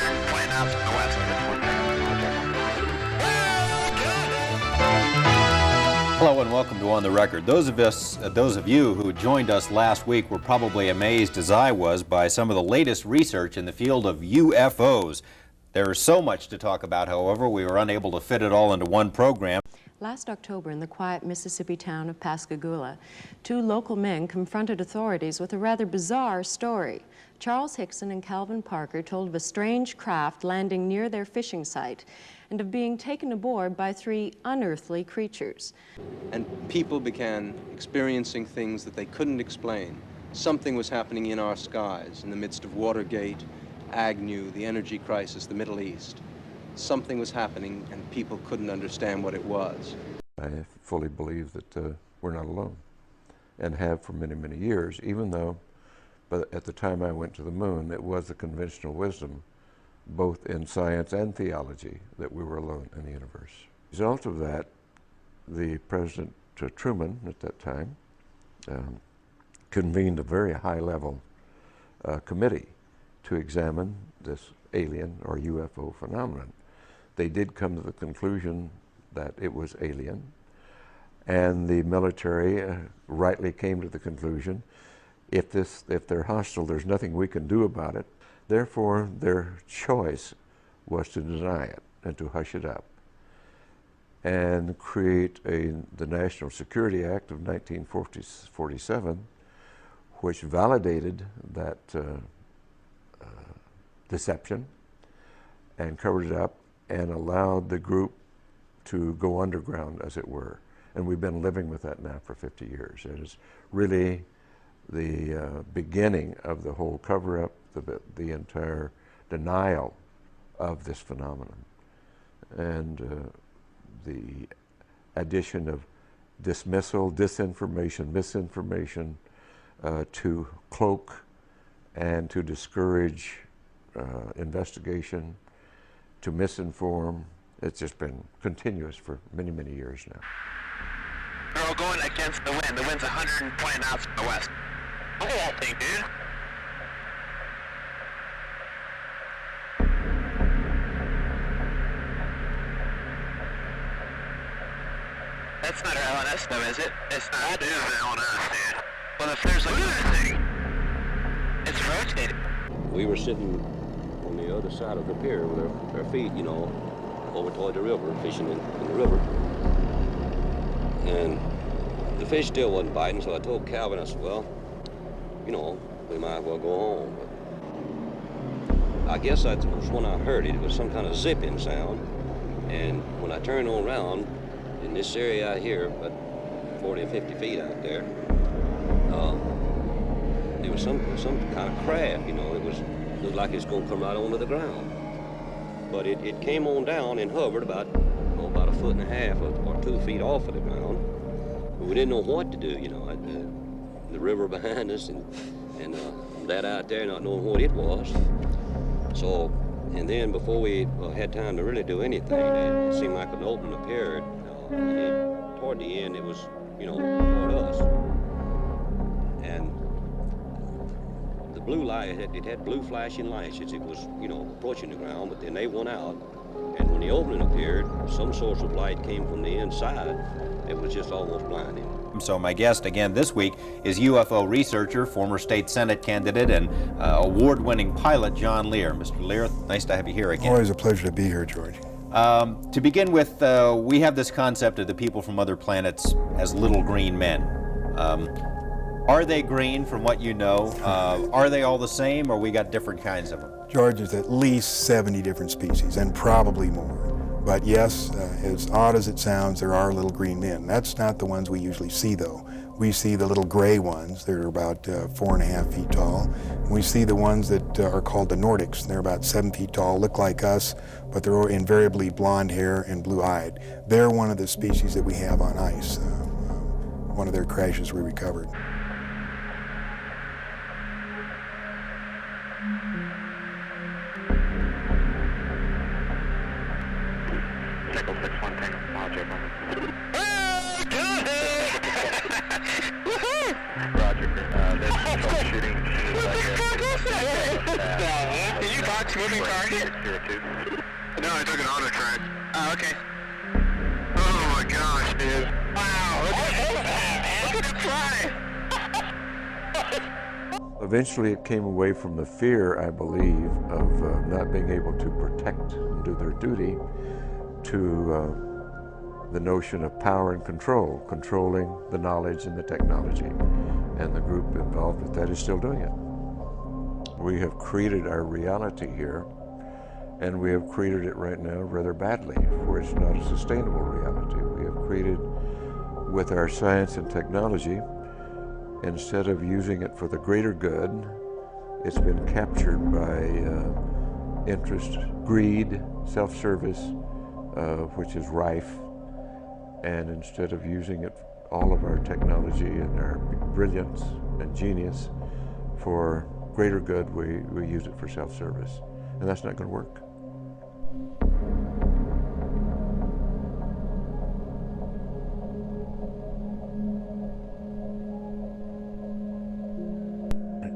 120 knots to the west. Hello and welcome to On the Record. Those of you who joined us last week were probably amazed, as I was, by some of the latest research in the field of UFOs. There is so much to talk about, however, we were unable to fit it all into one program. Last October, in the quiet Mississippi town of Pascagoula, two local men confronted authorities with a rather bizarre story. Charles Hickson and Calvin Parker told of a strange craft landing near their fishing site and of being taken aboard by three unearthly creatures. And people began experiencing things that they couldn't explain. Something was happening in our skies in the midst of Watergate, Agnew, the energy crisis, the Middle East. Something was happening and people couldn't understand what it was. I fully believe that we're not alone and have for many, many years, even though but at the time I went to the moon, it was the conventional wisdom, both in science and theology, that we were alone in the universe. As a result of that, the President Truman at that time convened a very high-level committee to examine this alien or UFO phenomenon. They did come to the conclusion that it was alien, and the military rightly came to the conclusion, if they're hostile, there's nothing we can do about it. Therefore, their choice was to deny it and to hush it up and create the National Security Act of 1947, which validated that deception and covered it up and allowed the group to go underground, as it were. And we've been living with that now for 50 years. It is really the beginning of the whole cover-up, the entire denial of this phenomenon, and the addition of dismissal, disinformation, misinformation to cloak and to discourage investigation, to misinform. It's just been continuous for many, many years now. We're all going against the wind. The wind's 120 knots to the west. Look at that thing, dude. That's not our LNS though, is it? It's not. That is the LNS, dude. Well, if there's another thing, it's rotating. We were sitting on the other side of the pier with our feet, you know, over toward the river, fishing in the river. And the fish still wasn't biting, so I told Calvin, I said, well, you know, we might as well go home. But I guess that was when I heard it. It was some kind of zipping sound. And when I turned around, in this area out here, about 40 or 50 feet out there, there was some kind of craft, you know. It looked like it's going to come right onto the ground. But it came on down and hovered about a foot and a half or 2 feet off of the ground. But we didn't know what to do, you know. The river behind us and that out there not knowing what it was. So, and then before we had time to really do anything, it seemed like an opening appeared. And toward the end, it was, you know, toward us. And the blue light, it had blue flashing lights as it was, you know, approaching the ground, but then they went out. And when the opening appeared, some source of light came from the inside. It was just almost blinding. So my guest again this week is UFO researcher, former state Senate candidate, and award-winning pilot John Lear. Mr. Lear, nice to have you here again. Always a pleasure to be here, George. To begin with, we have this concept of the people from other planets as little green men. Are they green from what you know? Are they all the same, or we got different kinds of them? George, there's at least 70 different species, and probably more. But yes, as odd as it sounds, there are little green men. That's not the ones we usually see, though. We see the little gray ones. They're about 4.5 feet tall. And we see the ones that are called the Nordics. They're about 7 feet tall, look like us, but they're invariably blonde hair and blue-eyed. They're one of the species that we have on ice. One of their crashes we recovered. Did you talk box moving target? No, I took an auto track. Oh, okay. Oh my gosh, dude. Wow, look at it fly! Eventually it came away from the fear, I believe, of not being able to protect and do their duty to the notion of power and control, controlling the knowledge and the technology. And the group involved with that is still doing it. We have created our reality here, and we have created it right now rather badly, for it's not a sustainable reality. We have created, with our science and technology, instead of using it for the greater good, it's been captured by interest, greed, self-service, which is rife. And instead of using it, all of our technology and our brilliance and genius for greater good, we use it for self-service. And that's not going to work.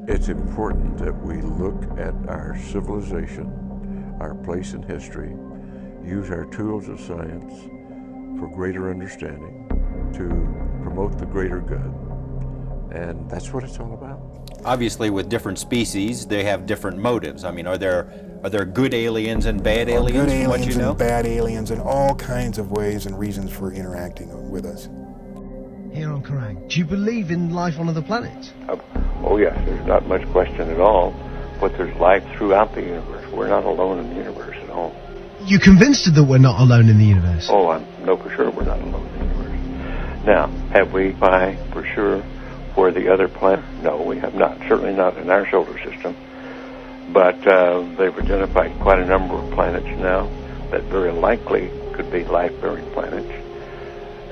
It's important that we look at our civilization, our place in history, use our tools of science for greater understanding, to promote the greater good, and that's what it's all about. Obviously, with different species, they have different motives. I mean, are there good aliens and bad aliens? Good from what aliens you know? and bad aliens, and all kinds of ways and reasons for interacting with us. Here on Kerrang, do you believe in life on other planets? Oh yes, there's not much question at all, but there's life throughout the universe. We're not alone in the universe at all. You convinced that we're not alone in the universe? Oh, I know for sure we're not alone in the universe. Now, have we by for sure where the other planet? No, we have not. Certainly not in our solar system. But they've identified quite a number of planets now that very likely could be life-bearing planets.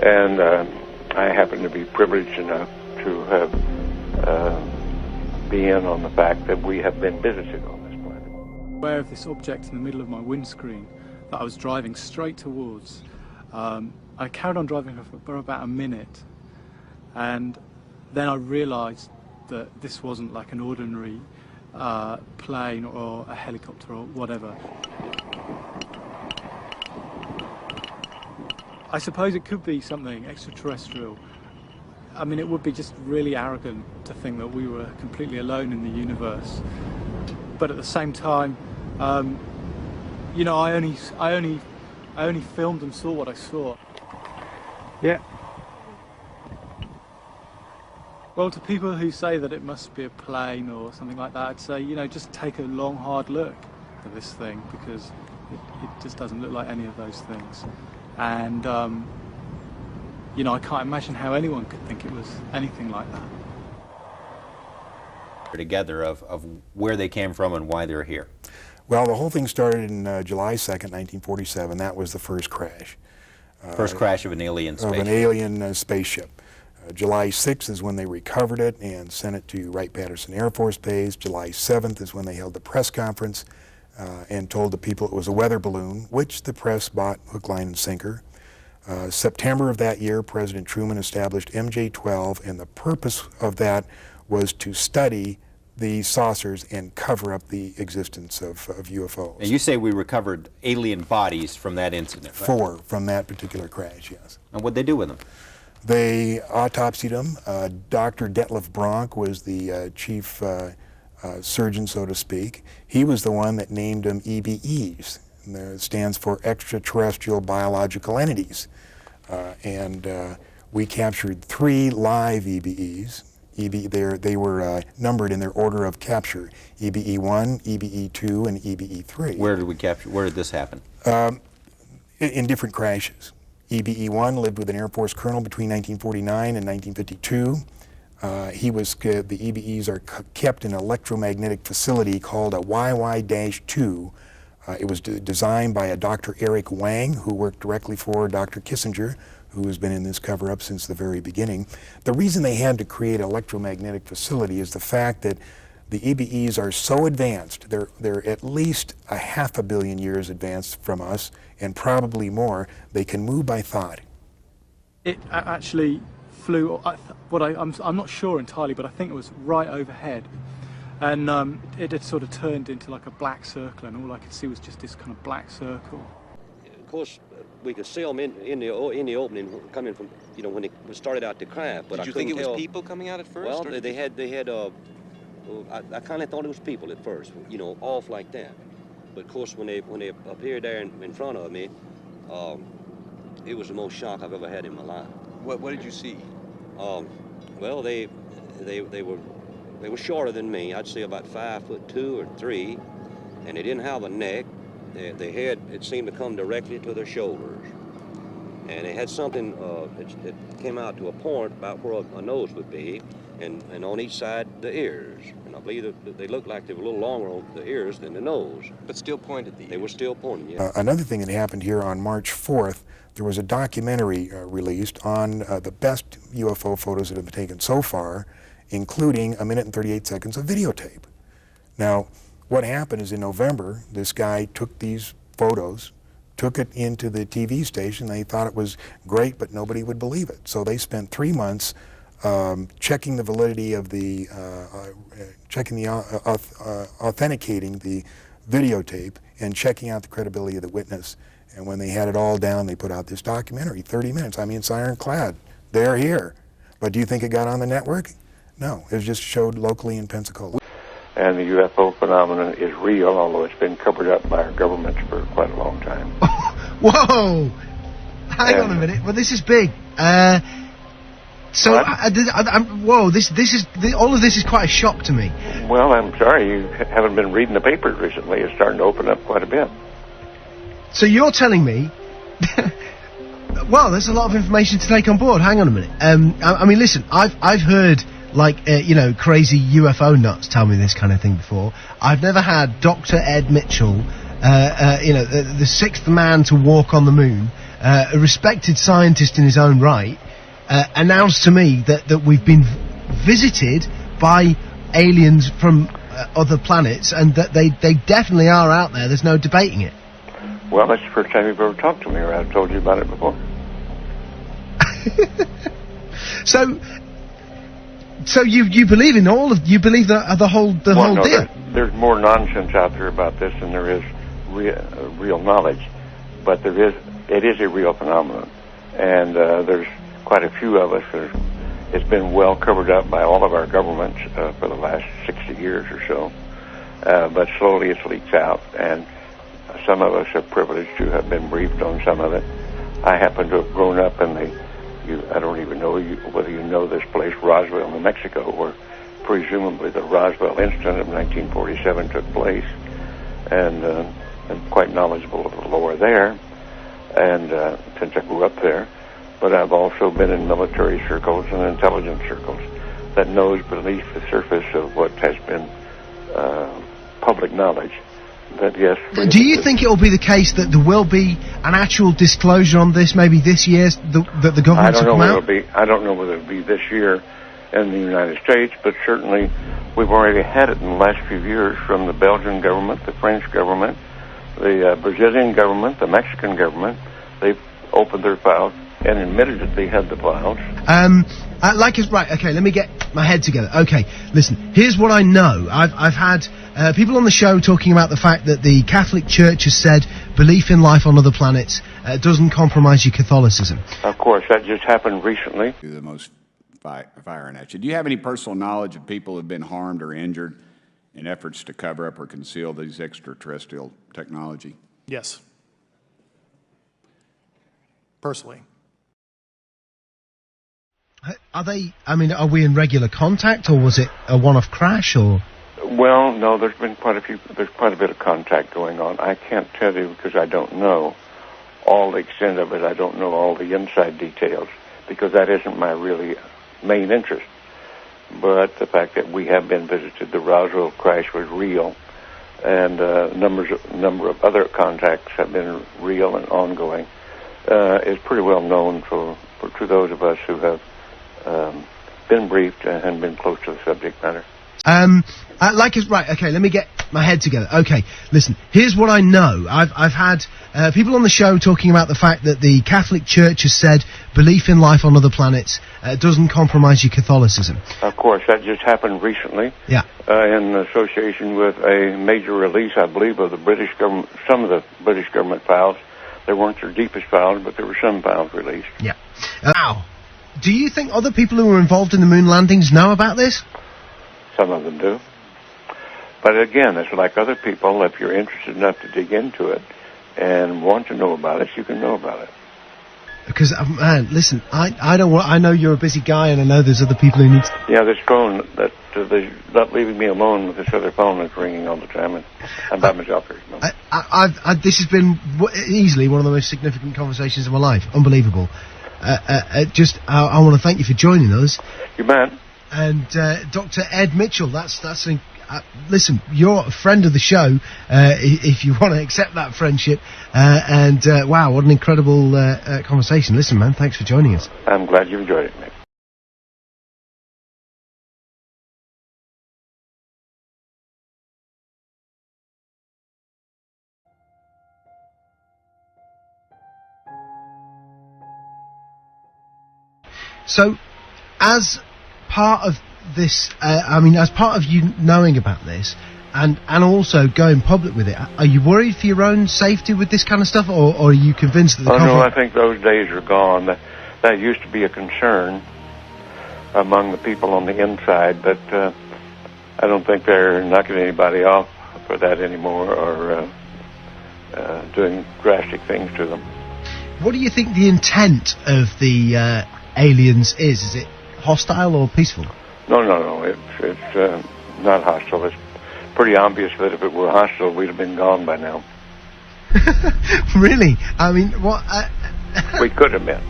And I happen to be privileged enough to have be in on the fact that we have been visited on this planet. Aware of this object in the middle of my windscreen that I was driving straight towards. I carried on driving for about a minute, and then I realised that this wasn't like an ordinary plane or a helicopter or whatever. I suppose it could be something extraterrestrial. I mean, it would be just really arrogant to think that we were completely alone in the universe. But at the same time, you know, I only filmed and saw what I saw. Yeah. Well, to people who say that it must be a plane or something like that, I'd say, you know, just take a long, hard look at this thing, because it just doesn't look like any of those things. And, you know, I can't imagine how anyone could think it was anything like that. Together of where they came from and why they're here. Well, the whole thing started in July 2nd, 1947. That was the first crash. First crash of an alien spaceship. Of an alien spaceship. July 6th is when they recovered it and sent it to Wright-Patterson Air Force Base. July 7th is when they held the press conference and told the people it was a weather balloon, which the press bought hook, line, and sinker. September of that year, President Truman established MJ-12, and the purpose of that was to study the saucers and cover up the existence of UFOs. And you say we recovered alien bodies from that incident, right? 4 from that particular crash, yes. And what'd they do with them? They autopsied them. Dr. Detlef Bronk was the chief surgeon, so to speak. He was the one that named them EBEs. It stands for extraterrestrial biological entities. And we captured 3 live EBEs. They were numbered in their order of capture: EBE-1, EBE-2, and EBE-3. Where did we capture? Where did this happen? In different crashes. EBE-1 lived with an Air Force colonel between 1949 and 1952. The EBEs are kept in an electromagnetic facility called a YY-2. It was designed by a Dr. Eric Wang, who worked directly for Dr. Kissinger, who has been in this cover-up since the very beginning. The reason they had to create an electromagnetic facility is the fact that the EBEs are so advanced. They're at least 500 million years advanced from us, and probably more. They can move by thought. It actually flew, I'm not sure entirely, but I think it was right overhead. and it had sort of turned into like a black circle, and all I could see was just this kind of black circle. Of course, we could see them in the opening coming from, you know, when it started out to craft. But Did you think it was people coming out at first? Well, they had. I kind of thought it was people at first, you know, off like that. But of course, when they appeared there in front of me, it was the most shock I've ever had in my life. What did you see? Well, they were shorter than me. I'd say about 5'2" or 3", and they didn't have a neck. Their head, it seemed to come directly to their shoulders, and they had something. It came out to a point about where a nose would be, and on each side the ears. And I believe that they looked like they were a little longer on the ears than the nose. But still pointed the ears. They were still pointing, yeah. Another thing that happened here on March 4th, there was a documentary released on the best UFO photos that have been taken so far, including 1 minute and 38 seconds of videotape. Now, what happened is in November, this guy took these photos, took it into the TV station. They thought it was great, but nobody would believe it. So they spent 3 months checking the validity of the, authenticating the videotape and checking out the credibility of the witness. And when they had it all down, they put out this documentary, 30 minutes. I mean, it's ironclad. They're here. But do you think it got on the network? No, it was just showed locally in Pensacola. And the UFO phenomenon is real, although it's been covered up by our governments for quite a long time. Whoa! Hang on a minute. Well, this is big. So, whoa! This is all of this is quite a shock to me. Well, I'm sorry you haven't been reading the papers recently. It's starting to open up quite a bit. So you're telling me? Well, there's a lot of information to take on board. Hang on a minute. I mean, listen. I've heard crazy UFO nuts tell me this kind of thing before. I've never had Dr. Ed Mitchell, the sixth man to walk on the moon, a respected scientist in his own right, announce to me that we've been visited by aliens from other planets, and that they definitely are out there. There's no debating it. Well, that's the first time you've ever talked to me, or I've told you about it before. So you believe in the whole deal? There's more nonsense out there about this than there is real knowledge, but it is a real phenomenon, and there's quite a few of us. It's been well covered up by all of our governments for the last 60 years or so, but slowly it's leaked out, and some of us are privileged to have been briefed on some of it. I happen to have grown up in I don't even know whether you know this place, Roswell, New Mexico, where presumably the Roswell incident of 1947 took place, and I'm quite knowledgeable of the lore there, and since I grew up there. But I've also been in military circles and intelligence circles that knows beneath the surface of what has been public knowledge. That yes. Do you think it will be the case that there will be an actual disclosure on this, maybe this year, that the government will come out? I don't know whether it'll be this year in the United States, but certainly we've already had it in the last few years from the Belgian government, the French government, the Brazilian government, the Mexican government. They've opened their files and admitted that they had the files. Right, okay, let me get my head together. Okay, listen, here's what I know. I've had people on the show talking about the fact that the Catholic Church has said belief in life on other planets doesn't compromise your Catholicism. Of course, that just happened recently. The most firing at you. Do you have any personal knowledge of people who have been harmed or injured in efforts to cover up or conceal these extraterrestrial technology? Yes. Personally. Are we in regular contact, or was it a one-off crash, or? Well, no, there's quite a bit of contact going on. I can't tell you because I don't know all the extent of it. I don't know all the inside details because that isn't my really main interest. But the fact that we have been visited, the Roswell crash was real, and a number of other contacts have been real and ongoing, is pretty well known to those of us who have been briefed and been close to the subject matter. Right, okay, let me get my head together. Okay, listen, here's what I know. I've had people on the show talking about the fact that the Catholic Church has said belief in life on other planets doesn't compromise your Catholicism. Of course, that just happened recently. Yeah. In association with a major release, I believe, of the British government, some of the British government files. They weren't their deepest files, but there were some files released. Yeah. Now, do you think other people who were involved in the moon landings know about this? Some of them do. But again, it's like other people, if you're interested enough to dig into it and want to know about it, you can know about it. Because, man, listen, I don't want, I know you're a busy guy and I know there's other people who need to... Yeah, this phone, they're not leaving me alone with this other phone that's ringing all the time, and I'm by myself here. This has been easily one of the most significant conversations of my life. Unbelievable. I want to thank you for joining us. You bet. And Dr. Ed Mitchell, listen, you're a friend of the show, if you want to accept that friendship. Wow, what an incredible conversation. Listen, man, thanks for joining us. I'm glad you enjoyed it, Nick. So, as part of this, as part of you knowing about this, and also going public with it, are you worried for your own safety with this kind of stuff, or are you convinced that the no, I think those days are gone. That used to be a concern among the people on the inside, but I don't think they're knocking anybody off for that anymore, or doing drastic things to them. What do you think the intent of the aliens is? Is it hostile or peaceful? No. It's not hostile. It's pretty obvious that if it were hostile, we'd have been gone by now. Really? I mean, what? We could have been.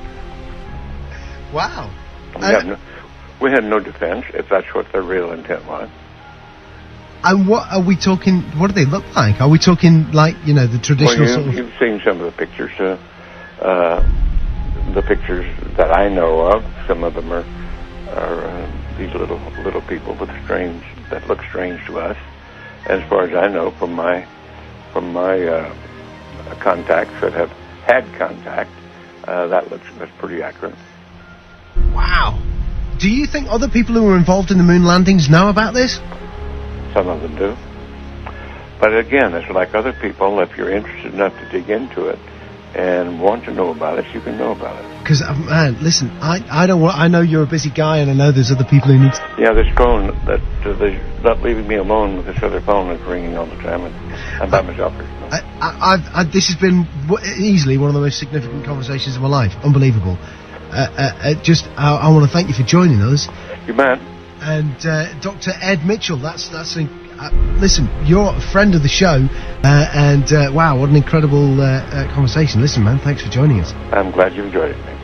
Wow. We had no defense, if that's what their real intent was. And what are we talking? What do they look like? Are we talking like, the traditional sort of... You've seen some of the pictures. The pictures that I know of, some of them are these little people that look strange to us. As far as I know, from my contacts that have had contact, that's pretty accurate. Wow. Do you think other people who were involved in the moon landings know about this? Some of them do. But again, it's like other people, if you're interested enough to dig into it and want to know about it, you can know about it. Because, man, listen, I don't want... I know you're a busy guy and I know there's other people who need to... Yeah, this phone, they're not leaving me alone with this other phone that's ringing all the time, and I'm by myself here. This has been easily one of the most significant conversations of my life. Unbelievable. I want to thank you for joining us. You bet. And Dr. Ed Mitchell, listen, you're a friend of the show, wow, what an incredible conversation. Listen, man, thanks for joining us. I'm glad you enjoyed it, Nick.